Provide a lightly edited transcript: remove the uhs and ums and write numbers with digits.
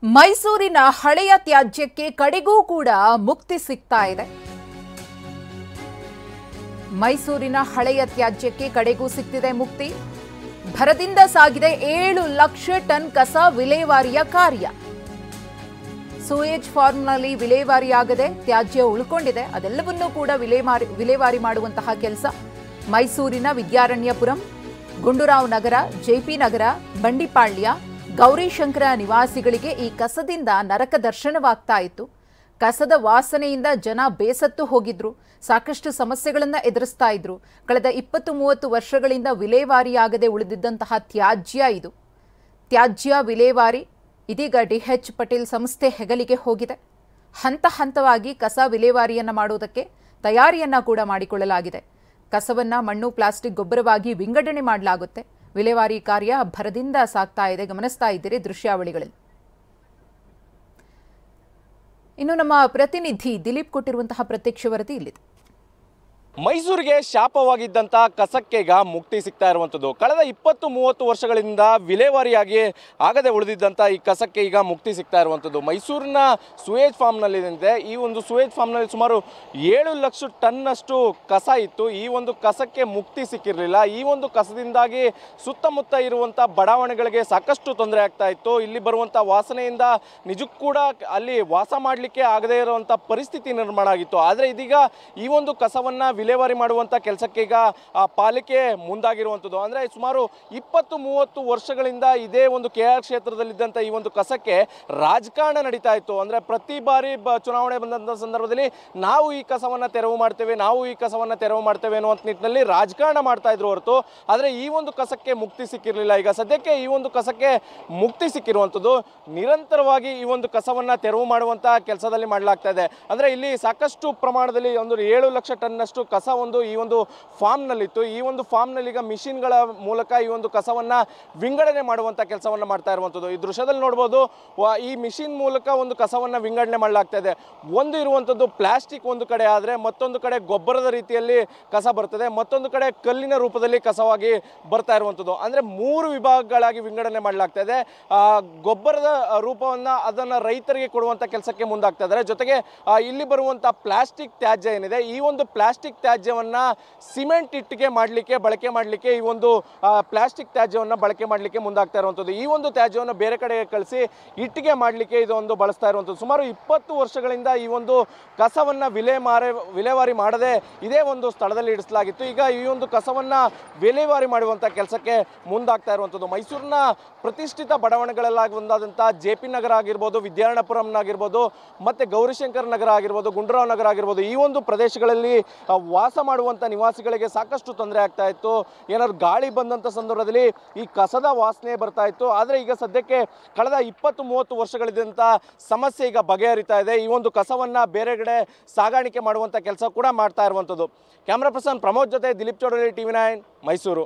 ಮೈಸೂರಿನ ಹಳೆಯ ತ್ಯಾಜ್ಯಕ್ಕೆ ಕಡೆಗೂ ಕೂಡ ಮುಕ್ತಿ ಸಿಗ್ತಾ ಇದೆ. ಮೈಸೂರಿನ ಹಳೆಯ ತ್ಯಾಜ್ಯಕ್ಕೆ ಕಡೆಗೂ ಸಿಗ್ತಿದೆ ಮುಕ್ತಿ. ಭರದಿಂದ ಸಾಗಿದೆ 7 ಲಕ್ಷ ಟನ್ ಕಸ ವಿಲೇವಾರಿಯ ಕಾರ್ಯ. ಸೂಯೇಜ್ ಫಾರ್ಮ್ನಲ್ಲಿ ವಿಲೇವಾರಿಯಾಗದೆ ತ್ಯಾಜ್ಯ ಉಳ್ಕೊಂಡಿದೆ. ಅದೆಲ್ಲವನ್ನೂ ಕೂಡ ವಿಲೇವಾರಿ ಮಾಡುವಂತಹ ಕೆಲಸ ಮೈಸೂರಿನ ವಿದ್ಯಾರಣ್ಯಪುರಂ, ಗುಂಡೂರಾವ್ ನಗರ, ಜೆಪಿ ನಗರ, ಬಂಡಿಪಾಳ್ಯ, ಗೌರಿಶಂಕರ ನಿವಾಸಿಗಳಿಗೆ ಈ ಕಸದಿಂದ ನರಕ ದರ್ಶನವಾಗ್ತಾ ಇತ್ತು. ಕಸದ ವಾಸನೆಯಿಂದ ಜನ ಬೇಸತ್ತು ಹೋಗಿದ್ರು. ಸಾಕಷ್ಟು ಸಮಸ್ಯೆಗಳನ್ನು ಎದುರಿಸ್ತಾ ಇದ್ರು. ಕಳೆದ 20-30 ವರ್ಷಗಳಿಂದ ವಿಲೇವಾರಿಯಾಗದೆ ಉಳಿದಿದ್ದಂತಹ ತ್ಯಾಜ್ಯ ಇದು. ತ್ಯಾಜ್ಯ ವಿಲೇವಾರಿ ಇದೀಗ ಡಿಎಚ್ ಪಟೇಲ್ ಸಂಸ್ಥೆ ಹೆಗಲಿಗೆ ಹೋಗಿದೆ. ಹಂತ ಹಂತವಾಗಿ ಕಸ ವಿಲೇವಾರಿಯನ್ನು ಮಾಡುವುದಕ್ಕೆ ತಯಾರಿಯನ್ನ ಕೂಡ ಮಾಡಿಕೊಳ್ಳಲಾಗಿದೆ. ಕಸವನ್ನ ಮಣ್ಣು, ಪ್ಲಾಸ್ಟಿಕ್, ಗೊಬ್ಬರವಾಗಿ ವಿಂಗಡಣೆ ಮಾಡಲಾಗುತ್ತೆ. ವಿಲೇವಾರಿ ಕಾರ್ಯ ಭರದಿಂದ ಸಾಗ್ತಾ ಇದೆ. ಗಮನಿಸ್ತಾ ಇದ್ದೀರಿ ದೃಶ್ಯಾವಳಿಗಳಲ್ಲಿ. ಇನ್ನು ನಮ್ಮ ಪ್ರತಿನಿಧಿ ದಿಲೀಪ್ ಕೊಟ್ಟಿರುವಂತಹ ಪ್ರತ್ಯಕ್ಷ ವರದಿ ಇಲ್ಲಿದೆ. ಮೈಸೂರಿಗೆ ಶಾಪವಾಗಿದ್ದಂಥ ಕಸಕ್ಕೆ ಈಗ ಮುಕ್ತಿ ಸಿಗ್ತಾ ಇರುವಂಥದ್ದು. ಕಳೆದ 20-30 ವರ್ಷಗಳಿಂದ ವಿಲೇವಾರಿಯಾಗಿ ಆಗದೆ ಉಳಿದಿದ್ದಂಥ ಈ ಕಸಕ್ಕೆ ಈಗ ಮುಕ್ತಿ ಸಿಗ್ತಾ ಇರುವಂಥದ್ದು. ಮೈಸೂರಿನ ಸೂಯೇಜ್ ಫಾರ್ಮ್ನಲ್ಲಿದೆ. ಈ ಒಂದು ಸೂಯೇಜ್ ಫಾರ್ಮ್ನಲ್ಲಿ ಸುಮಾರು 7 ಲಕ್ಷ ಟನ್ನಷ್ಟು ಕಸ ಇತ್ತು. ಈ ಒಂದು ಕಸಕ್ಕೆ ಮುಕ್ತಿ ಸಿಕ್ಕಿರಲಿಲ್ಲ. ಈ ಒಂದು ಕಸದಿಂದಾಗಿ ಸುತ್ತಮುತ್ತ ಇರುವಂಥ ಬಡಾವಣೆಗಳಿಗೆ ಸಾಕಷ್ಟು ತೊಂದರೆ ಆಗ್ತಾ ಇತ್ತು. ಇಲ್ಲಿ ಬರುವಂಥ ವಾಸನೆಯಿಂದ ನಿಜಕ್ಕೂ ಕೂಡ ಅಲ್ಲಿ ವಾಸ ಮಾಡಲಿಕ್ಕೆ ಆಗದೇ ಇರುವಂಥ ಪರಿಸ್ಥಿತಿ ನಿರ್ಮಾಣ ಆಗಿತ್ತು. ಆದರೆ ಇದೀಗ ಈ ಒಂದು ಕಸವನ್ನು ವಿಲೇವಾರಿ ಮಾಡುವಂಥ ಕೆಲಸಕ್ಕೆ ಈಗ ಪಾಲಿಕೆ ಮುಂದಾಗಿರುವಂಥದ್ದು. ಅಂದರೆ ಸುಮಾರು 20-30 ವರ್ಷಗಳಿಂದ ಇದೇ ಒಂದು KR ಕ್ಷೇತ್ರದಲ್ಲಿದ್ದಂಥ ಈ ಒಂದು ಕಸಕ್ಕೆ ರಾಜಕಾರಣ ನಡೀತಾ ಇತ್ತು. ಅಂದರೆ ಪ್ರತಿ ಬಾರಿ ಚುನಾವಣೆ ಬಂದಂಥ ಸಂದರ್ಭದಲ್ಲಿ ನಾವು ಈ ಕಸವನ್ನು ತೆರವು ಮಾಡ್ತೇವೆ, ನಾವು ಈ ಕಸವನ್ನು ತೆರವು ಮಾಡ್ತೇವೆ ಅನ್ನುವಂಥ ನಿಟ್ಟಿನಲ್ಲಿ ರಾಜಕಾರಣ ಮಾಡ್ತಾ ಇದ್ರು ಹೊರತು ಆದರೆ ಈ ಒಂದು ಕಸಕ್ಕೆ ಮುಕ್ತಿ ಸಿಕ್ಕಿರಲಿಲ್ಲ. ಈಗ ಸದ್ಯಕ್ಕೆ ಈ ಒಂದು ಕಸಕ್ಕೆ ಮುಕ್ತಿ ಸಿಕ್ಕಿರುವಂಥದ್ದು. ನಿರಂತರವಾಗಿ ಈ ಒಂದು ಕಸವನ್ನು ತೆರವು ಮಾಡುವಂಥ ಕೆಲಸದಲ್ಲಿ ಮಾಡಲಾಗ್ತಾ ಇದೆ. ಅಂದರೆ ಇಲ್ಲಿ ಸಾಕಷ್ಟು ಪ್ರಮಾಣದಲ್ಲಿ ಒಂದು 7 ಲಕ್ಷ ಟನ್ನಷ್ಟು ಕಸ ಈ ಒಂದು ಫಾರ್ಮ್ನಲ್ಲಿತ್ತು. ಈ ಒಂದು ಫಾರ್ಮ್ನಲ್ಲಿ ಈಗ ಮಿಷಿನ್ಗಳ ಮೂಲಕ ಈ ಒಂದು ಕಸವನ್ನು ವಿಂಗಡಣೆ ಮಾಡುವಂಥ ಕೆಲಸವನ್ನು ಮಾಡ್ತಾ ಇರುವಂಥದ್ದು. ಈ ದೃಶ್ಯದಲ್ಲಿ ನೋಡ್ಬೋದು, ಈ ಮಿಷಿನ್ ಮೂಲಕ ಒಂದು ಕಸವನ್ನು ವಿಂಗಡಣೆ ಮಾಡಲಾಗ್ತಾ ಇದೆ. ಒಂದು ಇರುವಂಥದ್ದು ಪ್ಲಾಸ್ಟಿಕ್ ಒಂದು ಕಡೆ ಆದರೆ ಮತ್ತೊಂದು ಕಡೆ ಗೊಬ್ಬರದ ರೀತಿಯಲ್ಲಿ ಕಸ ಬರ್ತದೆ, ಮತ್ತೊಂದು ಕಡೆ ಕಲ್ಲಿನ ರೂಪದಲ್ಲಿ ಕಸವಾಗಿ ಬರ್ತಾ ಇರುವಂಥದ್ದು. ಅಂದರೆ 3 ವಿಭಾಗಗಳಾಗಿ ವಿಂಗಡಣೆ ಮಾಡಲಾಗ್ತಾ ಇದೆ. ಗೊಬ್ಬರದ ರೂಪವನ್ನು ಅದನ್ನು ರೈತರಿಗೆ ಕೊಡುವಂಥ ಕೆಲಸಕ್ಕೆ ಮುಂದಾಗ್ತಾ ಇದ್ದಾರೆ. ಜೊತೆಗೆ ಇಲ್ಲಿ ಬರುವಂಥ ಪ್ಲಾಸ್ಟಿಕ್ ತ್ಯಾಜ್ಯ ಏನಿದೆ, ಈ ಒಂದು ಪ್ಲಾಸ್ಟಿಕ್ ತ್ಯಾಜ್ಯವನ್ನ ಸಿಮೆಂಟ್ ಇಟ್ಟಿಗೆ ಮಾಡಲಿಕ್ಕೆ ಬಳಕೆ ಮಾಡಲಿಕ್ಕೆ ಈ ಒಂದು ಪ್ಲಾಸ್ಟಿಕ್ ತ್ಯಾಜ್ಯವನ್ನು ಬಳಕೆ ಮಾಡಲಿಕ್ಕೆ ಮುಂದಾಗ್ತಾ ಇರುವಂಥದ್ದು. ಈ ಒಂದು ತ್ಯಾಜ್ಯವನ್ನು ಬೇರೆ ಕಡೆಗೆ ಕಳಿಸಿ ಇಟ್ಟಿಗೆ ಮಾಡಲಿಕ್ಕೆ ಇದೊಂದು ಬಳಸ್ತಾ ಇರುವಂಥದ್ದು. ಸುಮಾರು 20 ವರ್ಷಗಳಿಂದ ಈ ಒಂದು ಕಸವನ್ನು ವಿಲೇವಾರಿ ಮಾಡದೆ ಇದೇ ಒಂದು ಸ್ಥಳದಲ್ಲಿ ಇಡಿಸಲಾಗಿತ್ತು. ಈಗ ಈ ಒಂದು ಕಸವನ್ನು ವಿಲೇವಾರಿ ಮಾಡುವಂಥ ಕೆಲಸಕ್ಕೆ ಮುಂದಾಗ್ತಾ ಇರುವಂಥದ್ದು. ಮೈಸೂರಿನ ಪ್ರತಿಷ್ಠಿತ ಬಡಾವಣೆಗಳಲ್ಲಾಗಿ ಒಂದಾದಂಥ ಜೆಪಿ ನಗರ ಆಗಿರ್ಬೋದು, ವಿದ್ಯಾರಣ್ಯಪುರಂನಾಗಿರ್ಬೋದು, ಮತ್ತು ಗೌರಿಶಂಕರ್ ನಗರ ಆಗಿರ್ಬೋದು, ಗುಂಡೂರಾವ್ ನಗರ ಆಗಿರ್ಬೋದು, ಈ ಒಂದು ಪ್ರದೇಶಗಳಲ್ಲಿ ವಾಸ ಮಾಡುವಂಥ ನಿವಾಸಿಗಳಿಗೆ ಸಾಕಷ್ಟು ತೊಂದರೆ ಆಗ್ತಾ ಇತ್ತು. ಏನಾದ್ರು ಗಾಳಿ ಬಂದಂಥ ಸಂದರ್ಭದಲ್ಲಿ ಈ ಕಸದ ವಾಸನೆ ಬರ್ತಾ ಇತ್ತು. ಆದರೆ ಈಗ ಸದ್ಯಕ್ಕೆ ಕಳೆದ 20-30 ವರ್ಷಗಳಿದ್ದಂಥ ಸಮಸ್ಯೆ ಈಗ ಬಗೆಹರಿತಾ ಇದೆ. ಈ ಒಂದು ಕಸವನ್ನು ಬೇರೆ ಕಡೆ ಸಾಗಾಣಿಕೆ ಮಾಡುವಂಥ ಕೆಲಸ ಕೂಡ ಮಾಡ್ತಾ ಇರುವಂಥದ್ದು. ಕ್ಯಾಮ್ರಾ ಪರ್ಸನ್ ಪ್ರಮೋದ್ ಜೊತೆ ದಿಲೀಪ್ ಚೌಡರಿ, TV9 ಮೈಸೂರು.